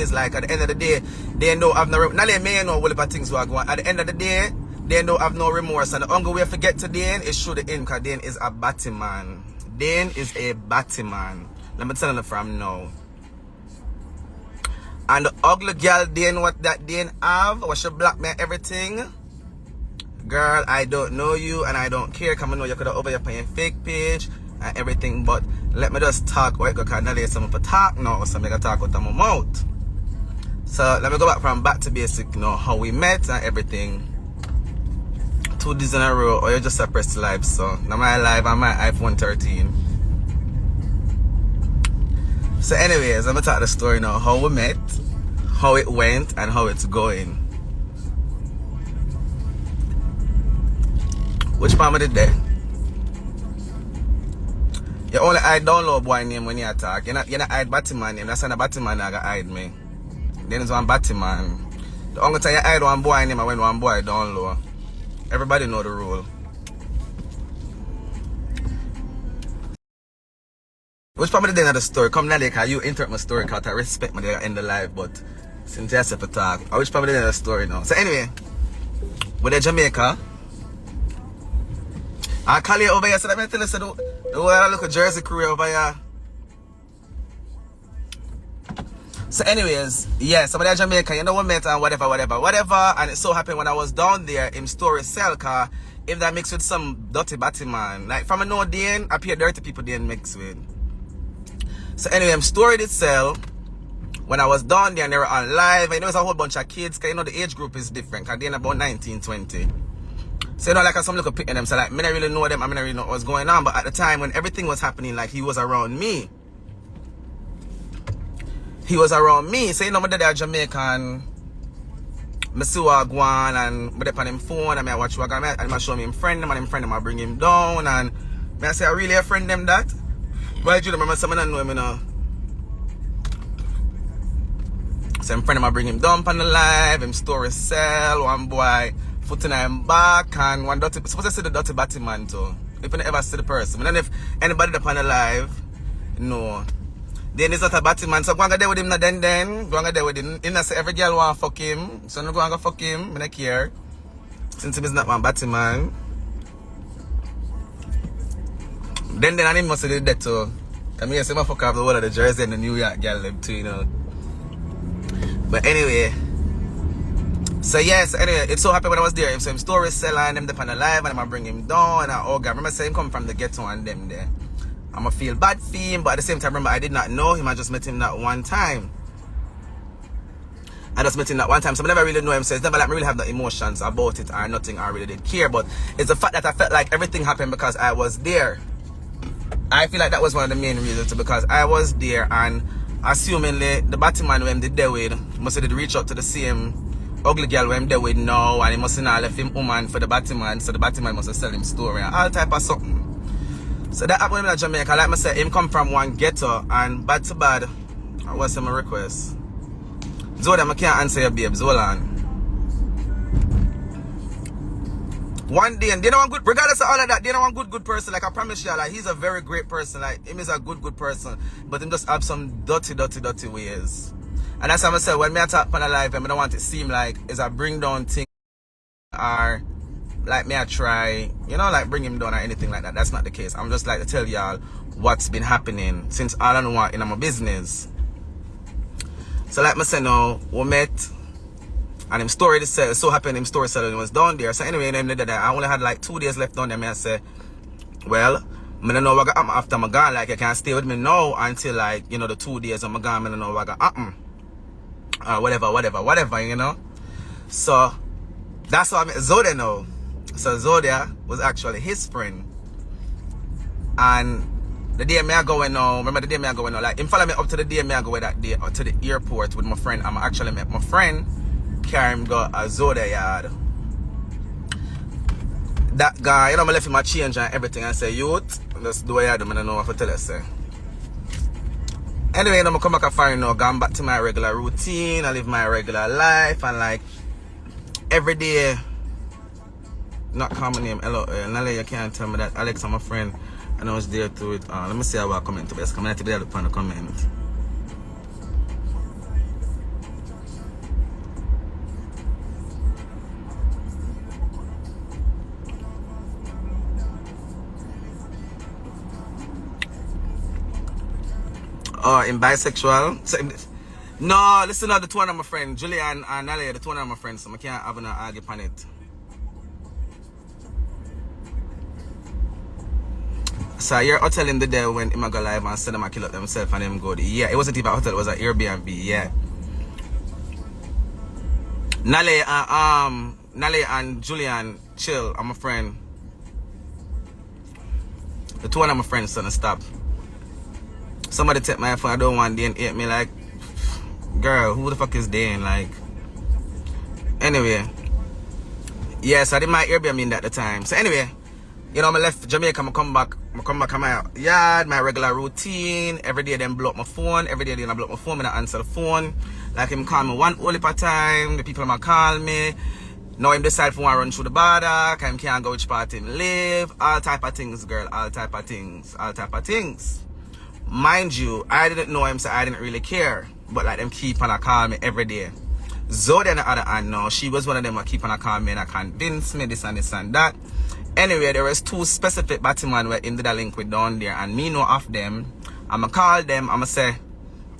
is like at the end of the day, they don't have no, not they may know what things were going. At the end of the day, they don't have no remorse. And the only way to forget to Dane is through the end, because Dane is a batty man. Dane is a batty man. Let me tell you from now. And the ugly girl Dane, what that Dane have, what she block me everything. Girl, I don't know you and I don't care. Come on, know you could have over your fake page and everything, but let me just talk what because now there's something for talk now, so I'm gonna talk with my mouth. So let me go back to basic, you know, how we met and everything. 2 days in a row, or you just suppressed live, so now my live on my iPhone 13. So anyways, I'm gonna talk the story now, how we met, how it went, and how it's going. Which part of the day? You only hide download boy name when you attack. You're not hide Batman name. That's not a Batman that hide me. Then it's one Batman. The only time you hide one boy name when one boy download. Everybody know the rule. Which part of the day of the story? Come now, because you interrupt my story because I respect me in the live, but since you're set for talk, which part of the day of the story now? So anyway, we're in Jamaica. I call you over here, so let me tell you, so the whole look at Jersey crew over here. So anyways, yeah, somebody in Jamaica, you know what met and whatever. And it so happened when I was down there in story cell car, if that mixed with some dirty batty man. Like from a no Dane, I pay dirty people Dane mix with. So anyway, I'm story did sell. When I was down there and they were on live, and there was a whole bunch of kids, because you know the age group is different, because they're about 19, 20. So you know, like some little picking them, so like me not really know them, I not really know what was going on, but at the time when everything was happening, like he was around me. He was around me, so you know, my dad is Jamaican, I see what Caan, and I on him phone, and I watch what Caan, and I show him friend them, and him friend them, I bring him down, and I say, I really a friend them that? Why do you remember someone I know him, you know? So him friend them, I bring him down on the live, him story sell, one boy, foot in him back, and one dirty, suppose I see the dirty batty man too. If you never see the person. And if anybody up on the live, no. Then he's not a batty man, so go and go there with him now then. Go and go there with him. He not say every girl want to fuck him. So no go and go fuck him, I don't care. Since he's not one batty man. Then I must say that too. I mean, I say my fuck off the whole of the Jersey and the New York girl them too, you know. But anyway. So yes, anyway, it so happened when I was there, so him story selling them up on the live and I'm bring him down and oh God, remember saying him come from the ghetto and them there. I'ma feel bad for him, but at the same time remember I did not know him, I just met him that one time. So I never really know him, so it's never like me really have the emotions about it or nothing, I really did care, but it's the fact that I felt like everything happened because I was there. I feel like that was one of the main reasons, because I was there and assumingly the Batman when they did with must have reach out to the same ugly girl when there with now, and he must have left him woman for the Batman, so the Batman must have sell him story and all type of something. So that happened in Jamaica. Like I said, him come from one ghetto, and bad to bad, what's my request? Zoda, I can't answer your babe, Zolan. One day, and they know one good, regardless of all of that, they know one good person. Like I promise you, like he's a very great person. Like him is a good person, but him just have some dirty ways. And that's what I said, when me talk on a live, I don't want it to seem like it's a bring down thing or like me I try, you know, like bring him down or anything like that. That's not the case. I'm just like to tell y'all what's been happening since all I know what in my business. So like I said now, we met and him story so happened him story selling was down there. So anyway, I only had like 2 days left down there. I say, well, I don't know what got after I'm gone. Like you can't stay with me now until like, you know, the 2 days I'm gone. I don't know what got whatever, you know. So that's how I met Zodia now. So Zodia was actually his friend. And the day me I going now, remember the day me I going now, like him follow me up to the day me I go that day to the airport with my friend. I'm actually met my friend, carry him go a Zodia yard. That guy, you know, I left him a change and everything and say, youth, let's do what I do, I don't know what to tell you, say. Anyway, I'm come back and find now, gone back to my regular routine, I live my regular life, and like every day, not call my name, hello, Nale, you can't tell me that Alex, I'm a friend, and I was there to it. Let me see how I comment to this, I'm going to be able to find a comment. Oh, in bisexual. So, no, listen to the two of my friend, Julian and Nale, the two of my friends, so I can't have no argue on it. So you're hotel in the day when him go live and said them kill up themselves and them go there. Yeah, it wasn't even a hotel, it was an Airbnb, yeah. Nale and Julian chill, I'm a friend. The two of my friends son stop. Somebody take my phone, I don't want Dane hate me like, girl, who the fuck is Dane? Like, anyway. Yes, I did my Airbnb at the time. So anyway, you know, I left Jamaica, I come back to my yard, my regular routine. Every day them blow up my phone. Every day they blow up my phone, I answer the phone. Like him call me one only per time, the people might call me. Now him decide for one run through the border, cause him can't go which part him live. All type of things, girl, all type of things. Mind you, I didn't know him, so I didn't really care. But like them keep on call me every day. Zoe on the other hand, no, she was one of them that keep on call me and convince me this and that. Anyway, there was two specific Batman where in the link with down there, and me know of them. I'ma call them, I'ma say,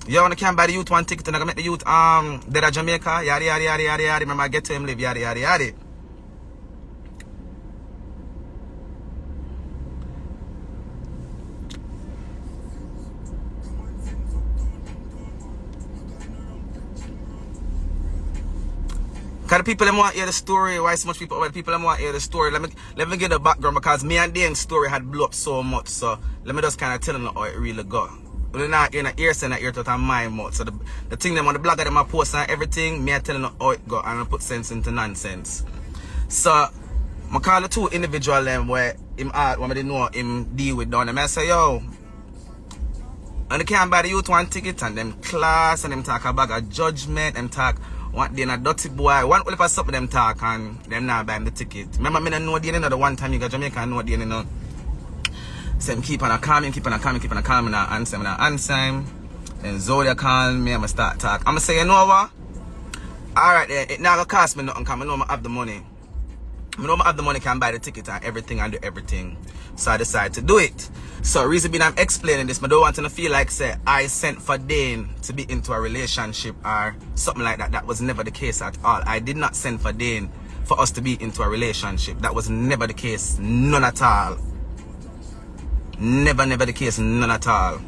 yo, I can't buy the youth one ticket and I make the youth dead at Jamaica, yada yada yada yada yada. Remember I get to him live, yada yada yada. Cause the people them want to hear the story. Why so much people? Well, people them want to hear the story. Let me get the background because me and Dane's story had blew up so much. So let me just kind of tell them how it really go. But not in the ear, saying that ear to my mouth. So the thing them on the blog, them I post and everything. Me I telling them how it go and I put sense into nonsense. So I call the two individual them where him out when they know him deal with down them. I say yo, and they can't buy the youth one ticket and them class and them talk about a judgment. Them talk. What Dane a dirty boy. One only for something them talk and them not buying the ticket. Remember me don't know Dane the one time you got Jamaica and know Dane no. So him keep on a calming now answer him. Then Zoe call me, I'ma start talk. I'ma say, you know what? Alright then, it not gonna cost me nothing because I know I have the money. I know I have the money, can buy the ticket and everything and do everything. So I decided to do it. So reason being I'm explaining this, I don't want to feel like say I sent for Dane to be into a relationship or something like that. That was never the case at all. I did not send for Dane for us to be into a relationship. That was never the case, none at all. Never the case, none at all.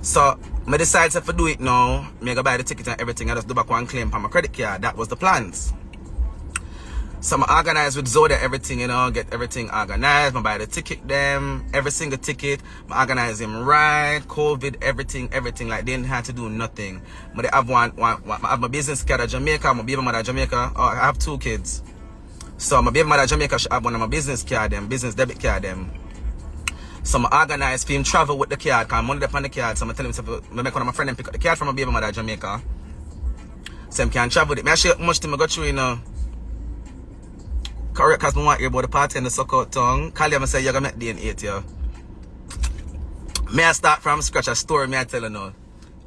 So I decided to do it now. I go buy the ticket and everything. I just do back one claim for my credit card. That was the plans. So I organize with Zoda everything, you know, get everything organized. I buy the ticket them, every single ticket. I organize him right, COVID, everything. Like they didn't have to do nothing. But I have I have my business card at Jamaica, my baby mother at Jamaica. Oh, I have two kids. So my baby mother at Jamaica should have one of my business card them, business debit card them. So I organize for him travel with the card, because money upon the card. So I tell him to make one of my friends pick up the card from my baby mother at Jamaica. So him can travel with it. I share much to me go through, you know. Correct, because I want to hear about the party and the suck out tongue. Call him and say, you're going to make Dane 8 yo. May I start from scratch a story, may I tell you now.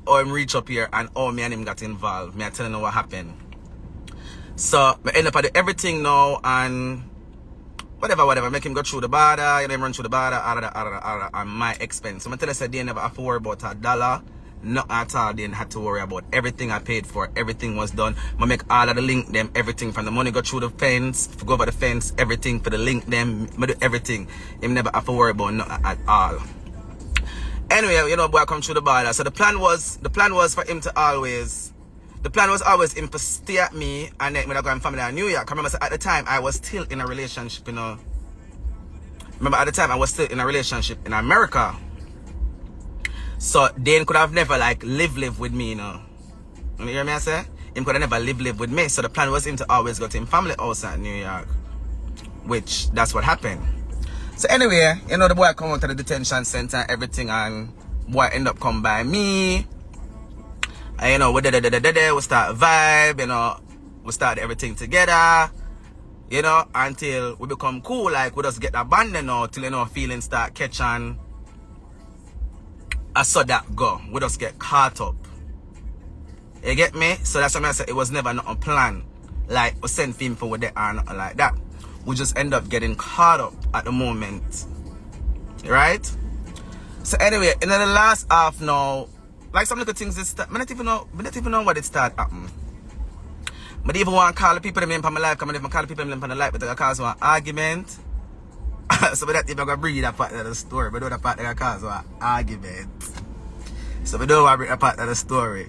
Or him reach up here and how me and him got involved. May I tell you now what happened. So, I end up at everything now and whatever. Make him go through the border, you know, him run through the border, all of that, on my expense. So I tell you, Dane never have to worry about $1. Not at all. Didn't have to worry about everything I paid for. Everything was done. I make all of the link them, everything from the money go through the fence, go over the fence, everything for the link them, I do everything. Him never have to worry about nothing at all. Anyway, you know, boy, I come through the border. So the plan was for him to always, him to stay at me and then when I go and family in New York. I remember at the time I was still in a relationship, you know. Remember at the time I was still in a relationship in America. So Dane could have never like live with me, you know. You hear me I say? Him could have never live with me. So the plan was him to always go to him family house at New York. Which that's what happened. So anyway, you know, the boy come out to the detention center and everything and boy end up come by me. And you know, we start vibe, you know, we start everything together. You know, until we become cool, like we just get abandoned now till you know feelings start catching. I saw that go. We just get caught up. You get me? So that's what I said. It was never not a plan. Like, we send film for with it or nothing like that. We just end up getting caught up at the moment. Right? So anyway, in the last half now, like some little things that start, I don't even know what it start happen. But even want to call the people them in for my life, come and call the people them in for the life, but they cause one argument. So we don't even gonna bring that part of the story, but that part that cause one argument. So we don't want to bring that part of the story.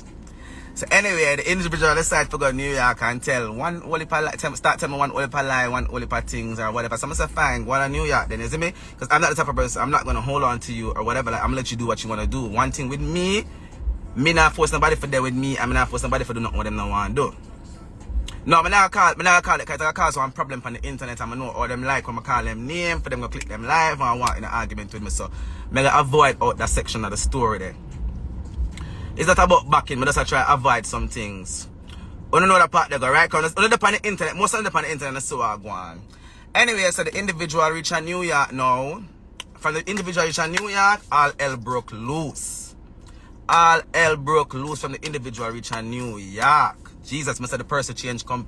So anyway, the individual decided to go to New York and tell one only start telling me one only lie, one only things or whatever. So I'm gonna say fine, go to New York then, isn't me? Because I'm not the type of person, I'm not gonna hold on to you or whatever. Like I'm gonna let you do what you wanna do. One thing with me not force nobody for there with me, I'm not force nobody for do nothing what them not want to do. No, I not call it because I cause one problem on the internet and I know all them like when I call them name for them to click them live and I want in an argument with me. So I'm gonna avoid out that section of the story there. It's not about backing, but just I try to avoid some things. You know that part they go, right? Because on the internet, most of them on the internet is so go on. Anyway, so the individual reach a New York now. From the individual reach a New York, all hell broke loose. All hell broke loose from the individual reach a New York. Jesus, I said the person changed I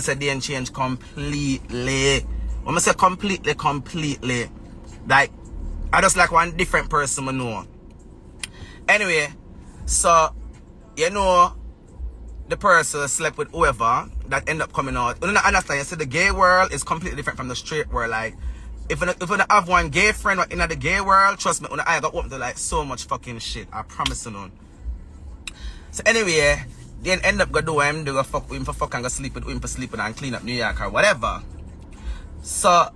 said they change completely. When I say completely. Like, I just like one different person I know. Anyway, so, you know, the person slept with whoever that end up coming out. You don't understand, you see the gay world is completely different from the straight world. Like, if you have one gay friend in the gay world, trust me, I got open to like so much fucking shit. I promise you none. So anyway, then end up go do him, they go fuck with him for fuck and go sleep with him for sleeping and clean up New York or whatever. So,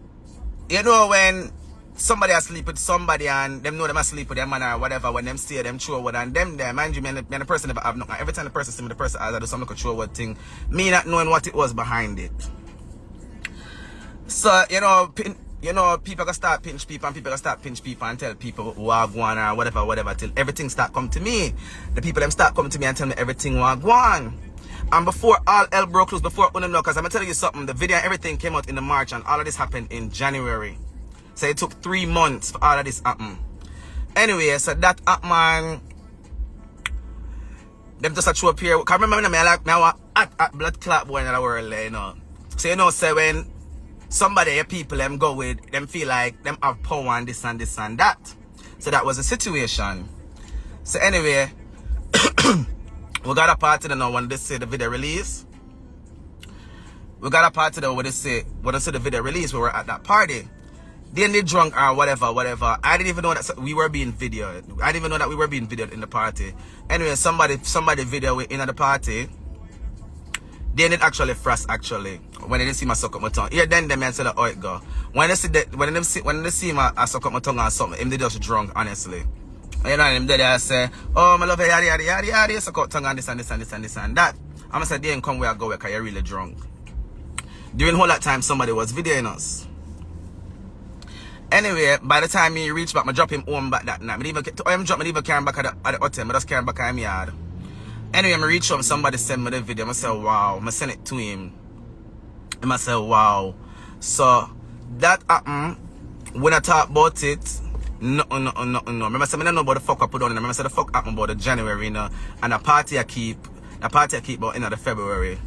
you know when somebody asleep with somebody and them know them asleep with them man or whatever, when them see them throw what and them there, mind you, me and the person never have nothing. Every time the person see me, the person has I do some little throw what thing, me not knowing what it was behind it. So, you know, people gonna start pinch people and people gonna start pinch people and tell people who have one or whatever till everything start come to me. The people them start coming to me and tell me everything what one. And before all hell broke loose, before because I'm gonna tell you something, the video and everything came out in the March and all of this happened in January. So it took 3 months for all of this happen. Anyway, so that man, them just a show up here. Cause remember me like now at blood clot boy in the world, you know. So you know, say when somebody, people them go with, them feel like them have power and this and this and that. So that was the situation. So anyway, we got a party now when they say the video release. We got a party now when they say the video release, we were at that party. Then they drunk or whatever. I didn't even know that we were being videoed. I didn't even know that we were being videoed in the party. Anyway, somebody video in at the party. They didn't actually frost actually. When they didn't see my suck up my tongue. Yeah, then them and said how it go. When they see that when they see my suck up my tongue or something, him they just drunk, honestly. You know, him they say, oh my love yada, suck up tongue and this and that. I'm gonna say they ain't come where I go because you're really drunk. During all that time somebody was videoing us. Anyway, by the time he reached back, I drop him home back that night. I even carry him back at the hotel. I just carry him back at my yard. Anyway, I reach home, somebody sent me the video. I say, wow. I send it to him. And I say, wow. So, that happened. When I talk about it, no. Remember, I don't know about the fuck I put on. Remember, I said the fuck happened about the January, you know, and the party I keep about end of the February.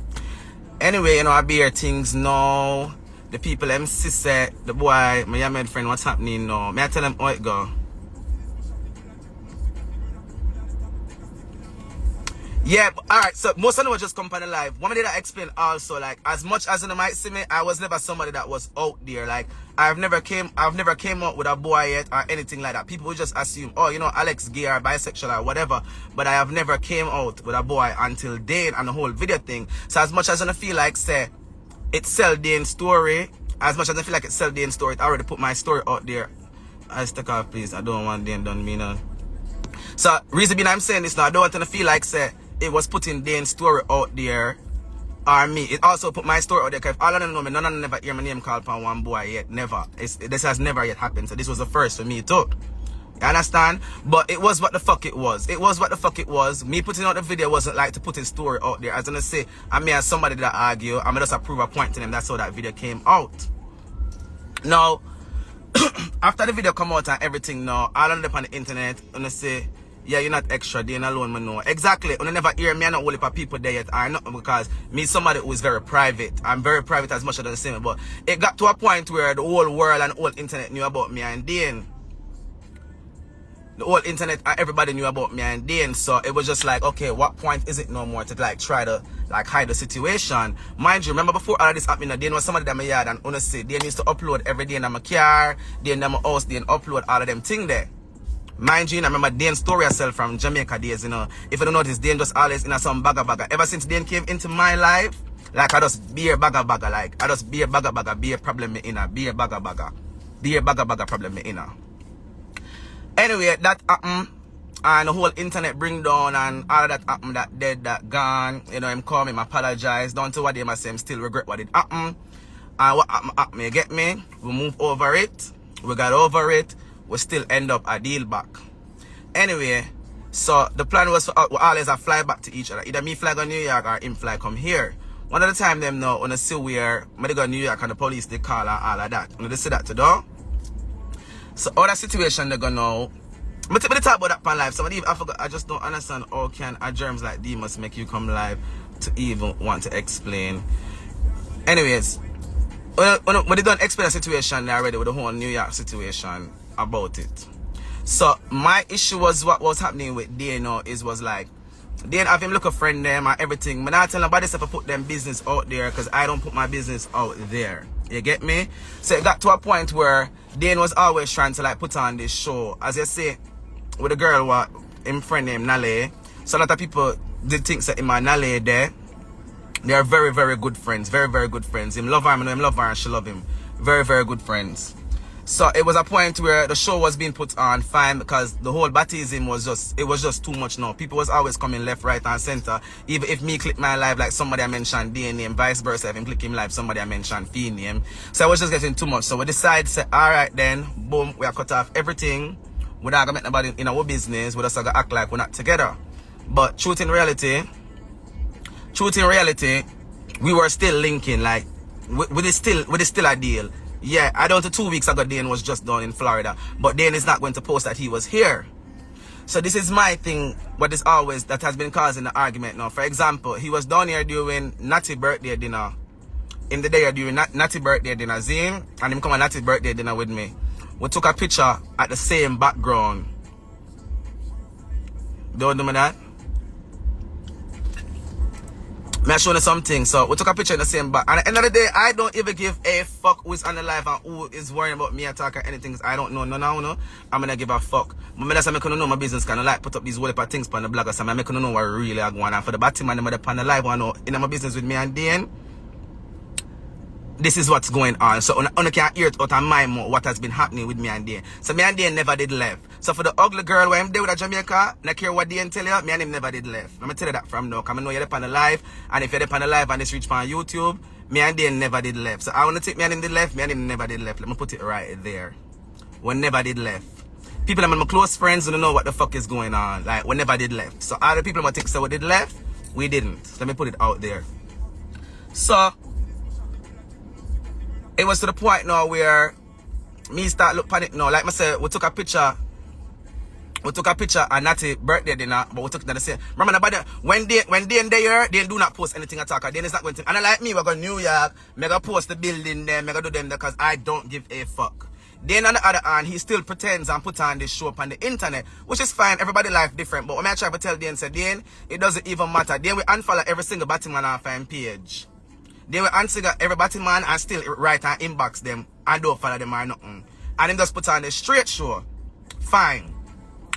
Anyway, you know, I be here things now. The people, them sister, the boy, my young friend, what's happening now? May I tell them how it go? Yeah, alright, so most of them were just company live. One minute I explain also, like, as much as you might see me, I was never somebody that was out there. Like, I've never came out with a boy yet or anything like that. People would just assume, oh, you know, Alex gay or bisexual or whatever. But I have never came out with a boy until Dane and the whole video thing. So as much as I feel like, say, it's sell Dane's story, as much as I feel like it's sell Dane's story, I already put my story out there. I stick off, please. I don't want Dane done me now. So, reason being I'm saying this now, I don't want to feel like, say, it was putting Dane's story out there, or me. It also put my story out there, because if all of them know me, none of them never hear my name called upon one boy yet. Never. This has never yet happened, so this was the first for me too. You understand? But it was what the fuck it was. It was what the fuck it was. Me putting out the video wasn't like to put his story out there. As I'm gonna say, I mean, as somebody that argue, I'm gonna just prove a point to them. That's how that video came out. Now, after the video come out and everything now, all of them on the internet, I'm gonna say, yeah, you're not extra, Dane alone, man, no. Exactly. You never hear me, I'm not only for people there yet, or nothing, because me, somebody who is very private. I'm very private as much as the same, but it got to a point where the whole world and the whole internet knew about me and Dane. the whole internet, everybody knew about me and Dane. So it was just like, okay, what point is it no more to like try to like hide the situation? Mind you, remember before all of this happening, Dane was somebody that my yard, and honestly, Dane used to upload every day in my car, Dane in my house, Dane upload all of them thing there. Mind you, I remember Dane's story herself from Jamaica days, you know. If you don't notice, Dane just always in some bagga. Ever since Dane came into my life, like I just be a bagga. Like I just be a bagga, be a problem me inna, be a bagga. Be a bagga problem me inna. Anyway, that happened, and the whole internet bring down, and all of that happened, that dead, that gone. You know, him call me, him apologize. Don't tell what they must say, him still regret what it happened. And what happened, you get me? We move over it. We got over it. We still end up a deal back. Anyway, so the plan was for we always fly back to each other. Either me fly go New York or him fly come here. One of the time them now, when I see where I go New York and the police they call and all of that. When they see that to do. So all that situation they go now. But to talk about that pan live, somebody I forgot, I just don't understand how can a germs like these must make you come live to even want to explain. Anyways, when they don't explain the situation already with the whole New York situation about it. So my issue was what was happening with Dane now was like Dane have him look a friend them and everything. But I tell nobody if I put them business out there because I don't put my business out there. You get me? So it got to a point where Dane was always trying to like put on this show. As you say, with a girl what him friend named Nale. So a lot of people did think that him and Nale there. They are very, very good friends. Very, very good friends. Him love her, I know him love her and she love him. Very, very good friends. So it was a point where the show was being put on fine because the whole baptism was just too much now. People was always coming left, right and center. Even if me click my live like somebody I mentioned Dane name, vice versa, if him click him live somebody I mentioned Fee name. So it was just getting too much. So we decided to say, alright then, boom, we are cut off everything. We're not gonna make nobody in our business, we're just gonna act like we're not together. But truth in reality, we were still linking, like with it still a deal. Yeah, I don't know 2 weeks ago Dane was just done in Florida. But Dane is not going to post that he was here. So this is my thing, what is always that has been causing the argument now. For example, he was down here during Natty birthday dinner. In the day during Natty birthday dinner, Zine, and him come on Natty birthday dinner with me. We took a picture at the same background. Don't do me that? May I show you something? So we took a picture in the same back. And at the end of the day, I don't even give a fuck who is on the live and who is worrying about me attack or anything. I don't know. No. I'm gonna give a fuck. But that's why I know my business kind of like put up these whole things on the blog. So I'm gonna know what really are going on. For the Batman and the live one in my business with me and Dane. This is what's going on. So I can't hear it out of my mouth what has been happening with me and Dane. So me and Dane never did left. So for the ugly girl where I'm there with a Jamaica, not care what Dane tell you, me and him never did left. Let me tell you that from now. Because I know you're on the live. And if you're on the live and it's reached on YouTube, me and Dane never did left. So I want to take me and him did left, me and him never did left. Let me put it right there. We never did left. People that are my close friends don't know what the fuck is going on. Like, we never did left. So all the people that think so we did left, we didn't. Let me put it out there. So it was to the point now where me start look panic now. Like I said, we took a picture at Natty birthday dinner, but we took it at the same. Remember nobody when Dane there, they do not post anything at all. Dane is not going to. And like me, we go to New York, mega post the building there, mega do them there because I don't give a fuck. Dane on the other hand, he still pretends and put on this show up on the internet, which is fine. Everybody life different. But when I try to tell Dane, say Dane, it doesn't even matter. Dane will unfollow every single Batman off him page. They will answer every Batman and still write and inbox them and don't follow them or nothing. And then just put on the straight show. Fine.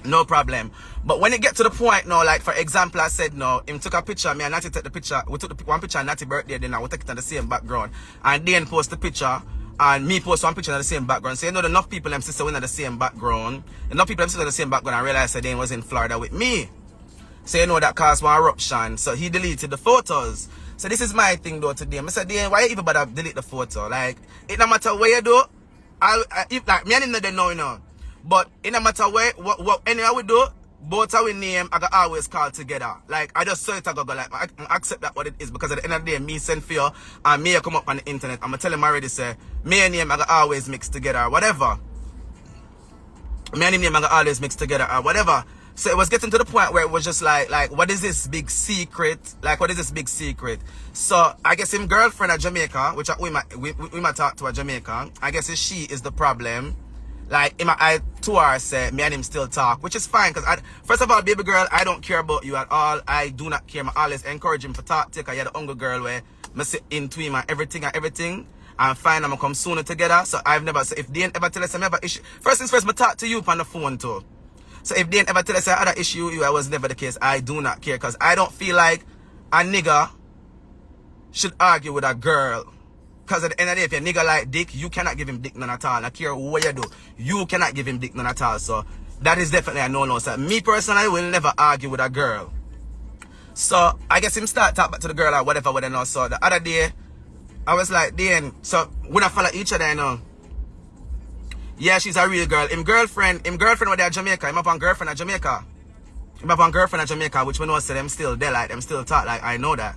No problem. But when it get to the point now, like for example, I said no, him took a picture, me and Natty took the picture. We took one picture on Natty birthday, then we take it on the same background. And then post the picture, and me post one picture on the same background. So you know enough people them sister went on the same background. Enough people them sister on the same background and realized that Dane was in Florida with me. So you know that caused one eruption. So he deleted the photos. So this is my thing though today. I said, Dane, why you even bother delete the photo? Like, it no matter where you do, if like me and him they know, you know. But it no matter where, what anyhow we do, both our name I got always call together. Like I just saw it I go like I accept that what it is because at the end of the day, me send for you and me come up on the internet. I'ma tell him already say me and him I got always mix together or whatever. Me and him I got always mix together or whatever. So it was getting to the point where it was just like what is this big secret? Like what is this big secret? So I guess him girlfriend at Jamaica, which we might talk to a Jamaica, I guess she is the problem. like in my eye to her say me and him still talk, which is fine because first of all, baby girl, I don't care about you at all. I do not care. I always encourage him for talk because you're the younger girl where I sit into him and everything. I'm fine, I'm gonna come sooner together. So I've never said if Dane ever tell us I have an issue. First things first, I talk to you on the phone too. So if Dane ever tell us I had an issue with you, I was never the case. I do not care because I don't feel like a nigga should argue with a girl. Because at the end of the day, if your nigga like dick, you cannot give him dick none at all. I care what you do. You cannot give him dick none at all. So that is definitely a no-no. So me personally will never argue with a girl. So I guess him start talk back to the girl or whatever with her. So the other day, I was like, Dane, so we not follow each other, you know. Yeah, she's a real girl. Him girlfriend were there at Jamaica. Him up on girlfriend at Jamaica. Him up on girlfriend at Jamaica, which we know say them still there, like them still talk, like I know that.